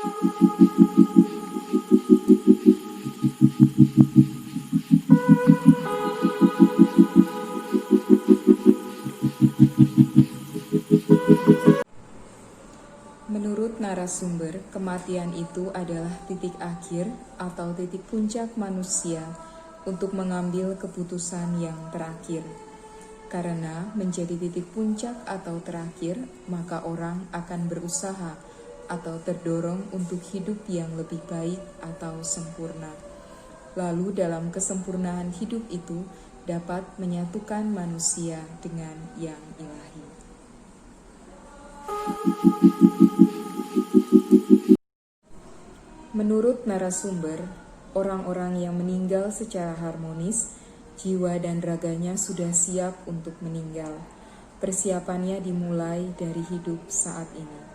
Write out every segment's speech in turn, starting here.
Menurut narasumber, kematian itu adalah titik akhir atau titik puncak manusia untuk mengambil keputusan yang terakhir. Karena menjadi titik puncak atau terakhir, maka orang akan berusaha atau terdorong untuk hidup yang lebih baik atau sempurna. Lalu dalam kesempurnaan hidup itu dapat menyatukan manusia dengan yang ilahi. Menurut narasumber, orang-orang yang meninggal secara harmonis, jiwa dan raganya sudah siap untuk meninggal. Persiapannya dimulai dari hidup saat ini.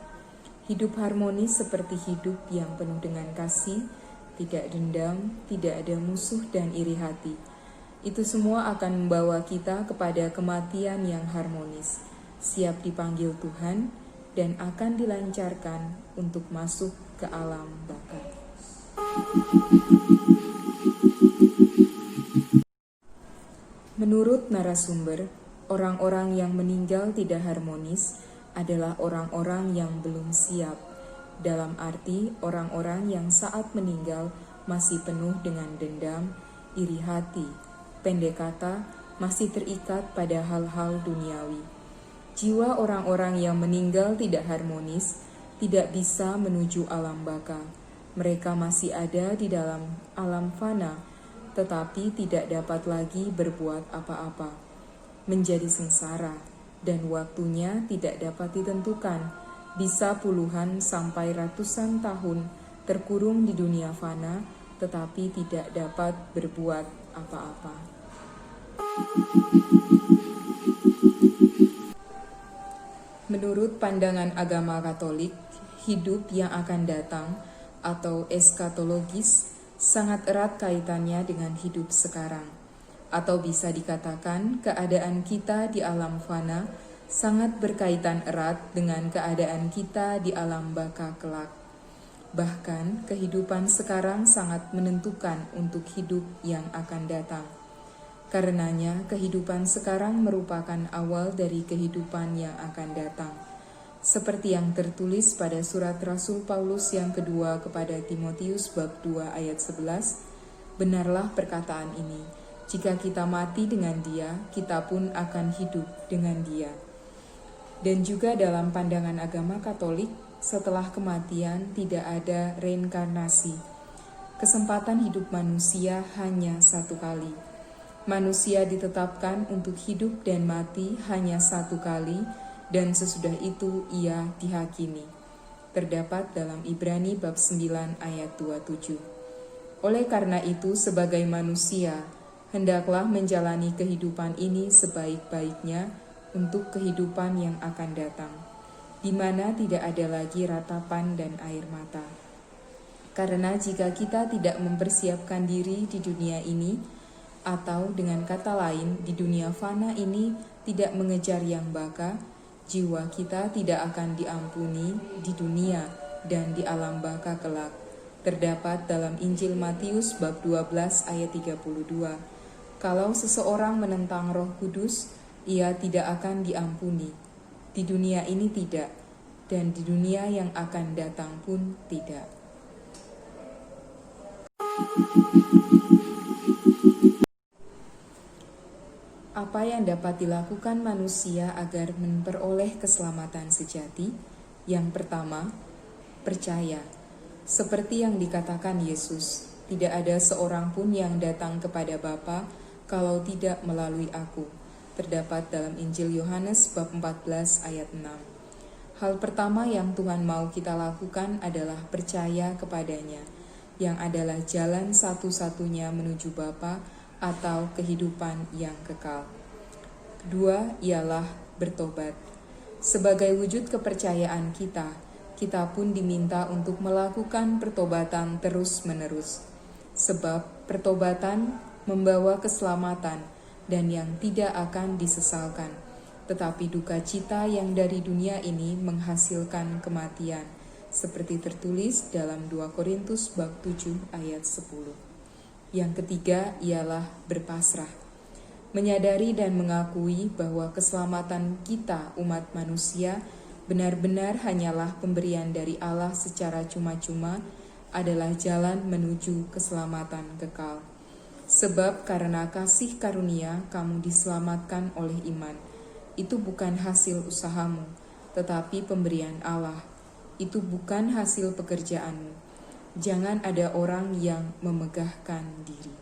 Hidup harmonis seperti hidup yang penuh dengan kasih, tidak dendam, tidak ada musuh dan iri hati. Itu semua akan membawa kita kepada kematian yang harmonis, siap dipanggil Tuhan, dan akan dilancarkan untuk masuk ke alam baka. Menurut narasumber, orang-orang yang meninggal tidak harmonis adalah orang-orang yang belum siap, dalam arti orang-orang yang saat meninggal masih penuh dengan dendam, iri hati, pendek kata, masih terikat pada hal-hal duniawi. Jiwa orang-orang yang meninggal tidak harmonis, tidak bisa menuju alam baka. Mereka masih ada di dalam alam fana, tetapi tidak dapat lagi berbuat apa-apa. Menjadi sengsara, dan waktunya tidak dapat ditentukan. Bisa puluhan sampai ratusan tahun terkurung di dunia fana, tetapi tidak dapat berbuat apa-apa. Menurut pandangan agama Katolik, hidup yang akan datang atau eskatologis sangat erat kaitannya dengan hidup sekarang. Atau bisa dikatakan keadaan kita di alam fana sangat berkaitan erat dengan keadaan kita di alam baka kelak. Bahkan kehidupan sekarang sangat menentukan untuk hidup yang akan datang. Karenanya, kehidupan sekarang merupakan awal dari kehidupan yang akan datang. Seperti yang tertulis pada surat Rasul Paulus yang kedua kepada Timotius bab 2 ayat 11, benarlah perkataan ini, jika kita mati dengan Dia, kita pun akan hidup dengan Dia. Dan juga dalam pandangan agama Katolik, setelah kematian tidak ada reinkarnasi. Kesempatan hidup manusia hanya satu kali. Manusia ditetapkan untuk hidup dan mati hanya satu kali, dan sesudah itu ia dihakimi. Terdapat dalam Ibrani bab 9 ayat 27. Oleh karena itu, sebagai manusia, hendaklah menjalani kehidupan ini sebaik-baiknya untuk kehidupan yang akan datang, di mana tidak ada lagi ratapan dan air mata. Karena jika kita tidak mempersiapkan diri di dunia ini, atau dengan kata lain, di dunia fana ini tidak mengejar yang baka, jiwa kita tidak akan diampuni di dunia dan di alam baka kelak. Terdapat dalam Injil Matius bab 12 ayat 32. Kalau seseorang menentang Roh Kudus, ia tidak akan diampuni. Di dunia ini tidak, dan di dunia yang akan datang pun tidak. Apa yang dapat dilakukan manusia agar memperoleh keselamatan sejati? Yang pertama, percaya. Seperti yang dikatakan Yesus, tidak ada seorang pun yang datang kepada Bapa kalau tidak melalui aku. Terdapat dalam Injil Yohanes bab 14 ayat 6. Hal pertama yang Tuhan mau kita lakukan adalah percaya kepadanya, yang adalah jalan satu-satunya menuju Bapa atau kehidupan yang kekal. Kedua ialah bertobat. Sebagai wujud kepercayaan kita, kita pun diminta untuk melakukan pertobatan terus-menerus. Sebab pertobatan membawa keselamatan dan yang tidak akan disesalkan. Tetapi duka cita yang dari dunia ini menghasilkan kematian, seperti tertulis dalam 2 Korintus bab 7 ayat 10. Yang ketiga ialah berpasrah. Menyadari dan mengakui bahwa keselamatan kita umat manusia benar-benar hanyalah pemberian dari Allah secara cuma-cuma adalah jalan menuju keselamatan kekal. Sebab karena kasih karunia kamu diselamatkan oleh iman. Itu bukan hasil usahamu, tetapi pemberian Allah. Itu bukan hasil pekerjaanmu. Jangan ada orang yang memegahkan diri.